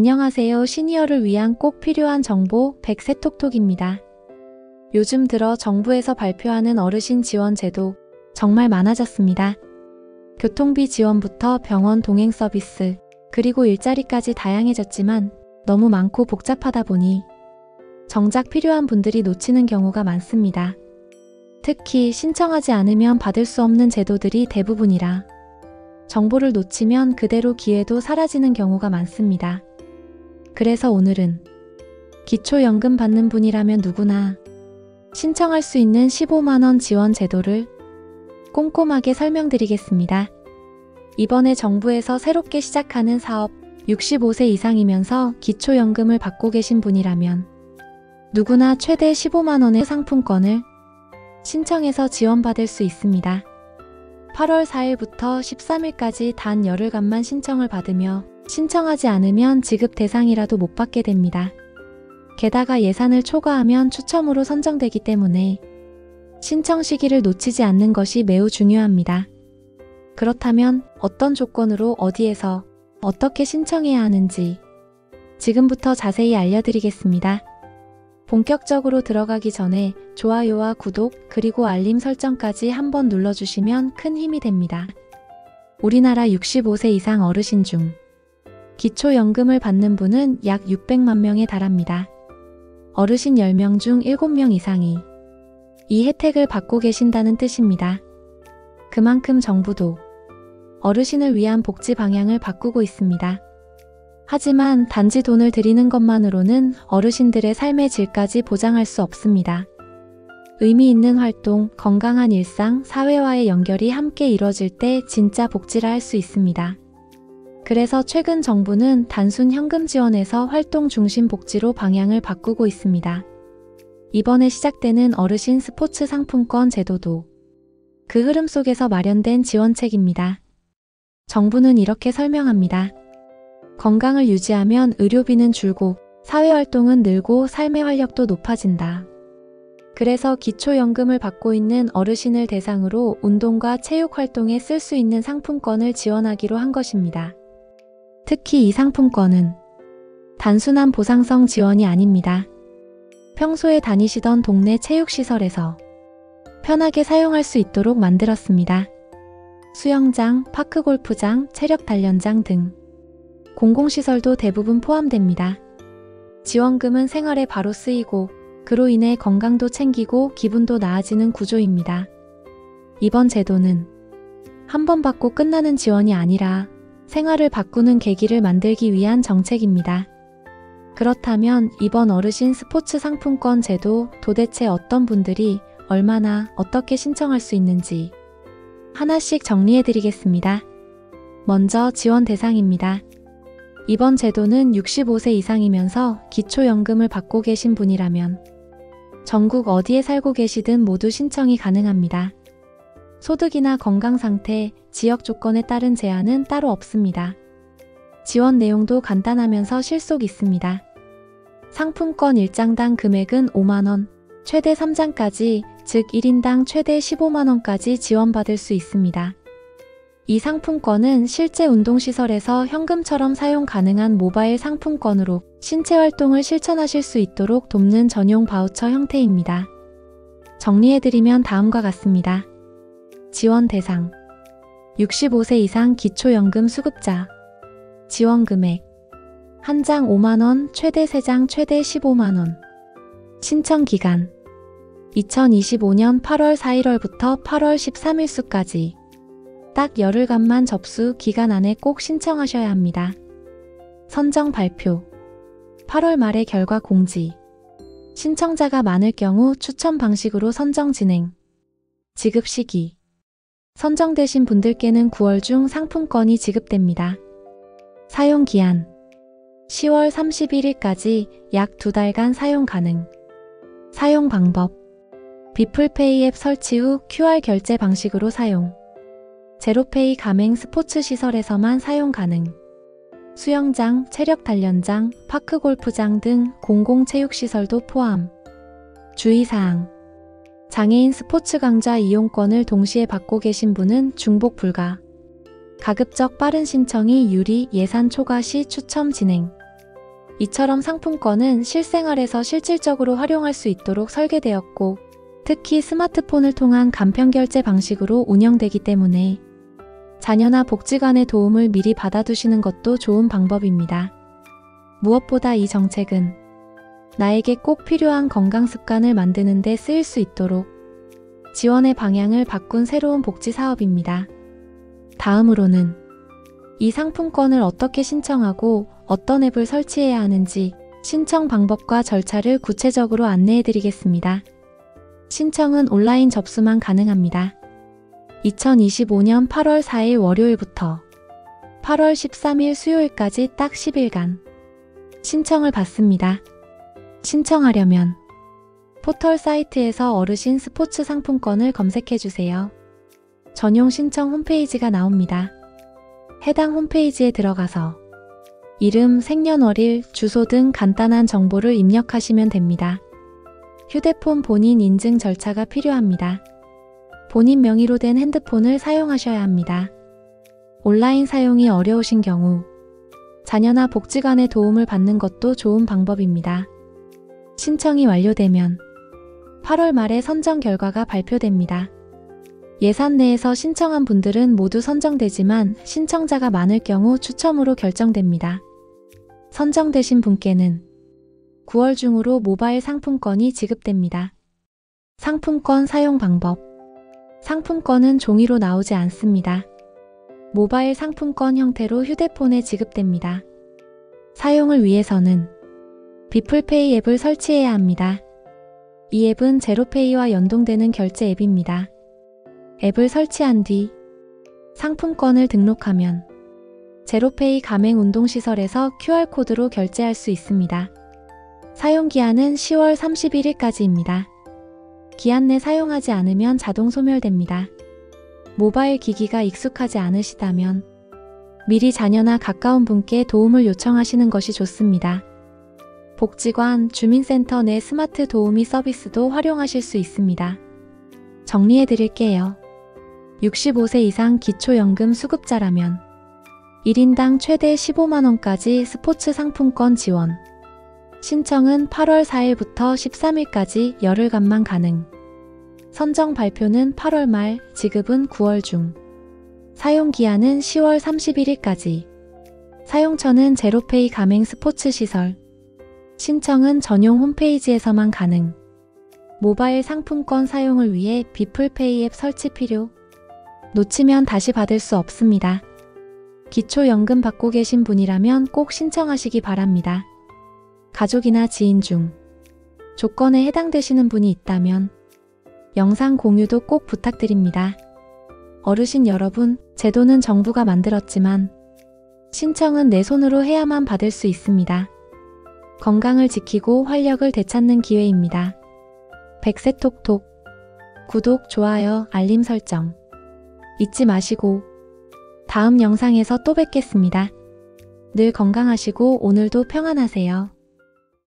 안녕하세요. 시니어를 위한 꼭 필요한 정보 100세 톡톡입니다. 요즘 들어 정부에서 발표하는 어르신 지원 제도 정말 많아졌습니다. 교통비 지원부터 병원 동행 서비스, 그리고 일자리까지 다양해졌지만 너무 많고 복잡하다 보니 정작 필요한 분들이 놓치는 경우가 많습니다. 특히 신청하지 않으면 받을 수 없는 제도들이 대부분이라 정보를 놓치면 그대로 기회도 사라지는 경우가 많습니다. 그래서 오늘은 기초연금 받는 분이라면 누구나 신청할 수 있는 15만원 지원 제도를 꼼꼼하게 설명드리겠습니다. 이번에 정부에서 새롭게 시작하는 사업, 65세 이상이면서 기초연금을 받고 계신 분이라면 누구나 최대 15만원의 상품권을 신청해서 지원받을 수 있습니다. 8월 4일부터 13일까지 단 열흘간만 신청을 받으며 신청하지 않으면 지급 대상이라도 못 받게 됩니다. 게다가 예산을 초과하면 추첨으로 선정되기 때문에 신청 시기를 놓치지 않는 것이 매우 중요합니다. 그렇다면 어떤 조건으로 어디에서 어떻게 신청해야 하는지 지금부터 자세히 알려드리겠습니다. 본격적으로 들어가기 전에 좋아요와 구독 그리고 알림 설정까지 한번 눌러주시면 큰 힘이 됩니다. 우리나라 65세 이상 어르신 중 기초연금을 받는 분은 약 600만 명에 달합니다. 어르신 10명 중 7명 이상이 이 혜택을 받고 계신다는 뜻입니다. 그만큼 정부도 어르신을 위한 복지 방향을 바꾸고 있습니다. 하지만 단지 돈을 드리는 것만으로는 어르신들의 삶의 질까지 보장할 수 없습니다. 의미 있는 활동, 건강한 일상, 사회와의 연결이 함께 이뤄질 때 진짜 복지라 할 수 있습니다. 그래서 최근 정부는 단순 현금 지원에서 활동 중심 복지로 방향을 바꾸고 있습니다. 이번에 시작되는 어르신 스포츠 상품권 제도도 그 흐름 속에서 마련된 지원책입니다. 정부는 이렇게 설명합니다. 건강을 유지하면 의료비는 줄고 사회활동은 늘고 삶의 활력도 높아진다. 그래서 기초연금을 받고 있는 어르신을 대상으로 운동과 체육활동에 쓸 수 있는 상품권을 지원하기로 한 것입니다. 특히 이 상품권은 단순한 보상성 지원이 아닙니다. 평소에 다니시던 동네 체육시설에서 편하게 사용할 수 있도록 만들었습니다. 수영장, 파크골프장, 체력단련장 등 공공시설도 대부분 포함됩니다. 지원금은 생활에 바로 쓰이고 그로 인해 건강도 챙기고 기분도 나아지는 구조입니다. 이번 제도는 한 번 받고 끝나는 지원이 아니라 생활을 바꾸는 계기를 만들기 위한 정책입니다. 그렇다면 이번 어르신 스포츠 상품권 제도 도대체 어떤 분들이 얼마나 어떻게 신청할 수 있는지 하나씩 정리해드리겠습니다. 먼저 지원 대상입니다. 이번 제도는 65세 이상이면서 기초연금을 받고 계신 분이라면 전국 어디에 살고 계시든 모두 신청이 가능합니다. 소득이나 건강상태, 지역 조건에 따른 제한은 따로 없습니다. 지원 내용도 간단하면서 실속 있습니다. 상품권 1장당 금액은 5만원, 최대 3장까지, 즉 1인당 최대 15만원까지 지원받을 수 있습니다. 이 상품권은 실제 운동시설에서 현금처럼 사용 가능한 모바일 상품권으로 신체활동을 실천하실 수 있도록 돕는 전용 바우처 형태입니다. 정리해드리면 다음과 같습니다. 지원 대상 65세 이상 기초연금 수급자 지원 금액 1장 5만원, 최대 3장 최대 15만원 신청 기간 2025년 8월 4일월부터 8월 13일수까지 딱 열흘간만 접수 기간 안에 꼭 신청하셔야 합니다. 선정 발표 8월 말에 결과 공지 신청자가 많을 경우 추첨 방식으로 선정 진행 지급 시기 선정되신 분들께는 9월 중 상품권이 지급됩니다. 사용 기한 10월 31일까지 약 2달간 사용 가능 사용 방법 비플페이 앱 설치 후 QR 결제 방식으로 사용 제로페이 가맹 스포츠 시설에서만 사용 가능 수영장, 체력단련장, 파크골프장 등 공공체육시설도 포함 주의사항 장애인 스포츠 강좌 이용권을 동시에 받고 계신 분은 중복 불가 가급적 빠른 신청이 유리 예산 초과 시 추첨 진행 이처럼 상품권은 실생활에서 실질적으로 활용할 수 있도록 설계되었고, 특히 스마트폰을 통한 간편결제 방식으로 운영되기 때문에 자녀나 복지관의 도움을 미리 받아두시는 것도 좋은 방법입니다. 무엇보다 이 정책은 나에게 꼭 필요한 건강 습관을 만드는 데 쓰일 수 있도록 지원의 방향을 바꾼 새로운 복지 사업입니다. 다음으로는 이 상품권을 어떻게 신청하고 어떤 앱을 설치해야 하는지 신청 방법과 절차를 구체적으로 안내해 드리겠습니다. 신청은 온라인 접수만 가능합니다. 2025년 8월 4일 월요일부터 8월 13일 수요일까지 딱 10일간 신청을 받습니다. 신청하려면 포털 사이트에서 어르신 스포츠 상품권을 검색해주세요. 전용 신청 홈페이지가 나옵니다. 해당 홈페이지에 들어가서 이름, 생년월일, 주소 등 간단한 정보를 입력하시면 됩니다. 휴대폰 본인 인증 절차가 필요합니다. 본인 명의로 된 핸드폰을 사용하셔야 합니다. 온라인 사용이 어려우신 경우 자녀나 복지관의 도움을 받는 것도 좋은 방법입니다. 신청이 완료되면 8월 말에 선정 결과가 발표됩니다. 예산 내에서 신청한 분들은 모두 선정되지만 신청자가 많을 경우 추첨으로 결정됩니다. 선정되신 분께는 9월 중으로 모바일 상품권이 지급됩니다. 상품권 사용 방법. 상품권은 종이로 나오지 않습니다. 모바일 상품권 형태로 휴대폰에 지급됩니다. 사용을 위해서는 비플페이 앱을 설치해야 합니다. 이 앱은 제로페이와 연동되는 결제 앱입니다. 앱을 설치한 뒤 상품권을 등록하면 제로페이 가맹 운동시설에서 QR코드로 결제할 수 있습니다. 사용기한은 10월 31일까지입니다. 기한 내 사용하지 않으면 자동 소멸됩니다. 모바일 기기가 익숙하지 않으시다면 미리 자녀나 가까운 분께 도움을 요청하시는 것이 좋습니다. 복지관, 주민센터 내 스마트 도우미 서비스도 활용하실 수 있습니다. 정리해 드릴게요. 65세 이상 기초연금 수급자라면 1인당 최대 15만원까지 스포츠 상품권 지원. 신청은 8월 4일부터 13일까지 열흘간만 가능. 선정 발표는 8월 말, 지급은 9월 중. 사용기한은 10월 31일까지. 사용처는 제로페이 가맹 스포츠 시설. 신청은 전용 홈페이지에서만 가능. 모바일 상품권 사용을 위해 비플페이 앱 설치 필요. 놓치면 다시 받을 수 없습니다. 기초연금 받고 계신 분이라면 꼭 신청하시기 바랍니다. 가족이나 지인 중 조건에 해당되시는 분이 있다면 영상 공유도 꼭 부탁드립니다. 어르신 여러분, 제도는 정부가 만들었지만 신청은 내 손으로 해야만 받을 수 있습니다. 건강을 지키고 활력을 되찾는 기회입니다. 백세톡톡 구독, 좋아요, 알림 설정 잊지 마시고 다음 영상에서 또 뵙겠습니다. 늘 건강하시고 오늘도 평안하세요.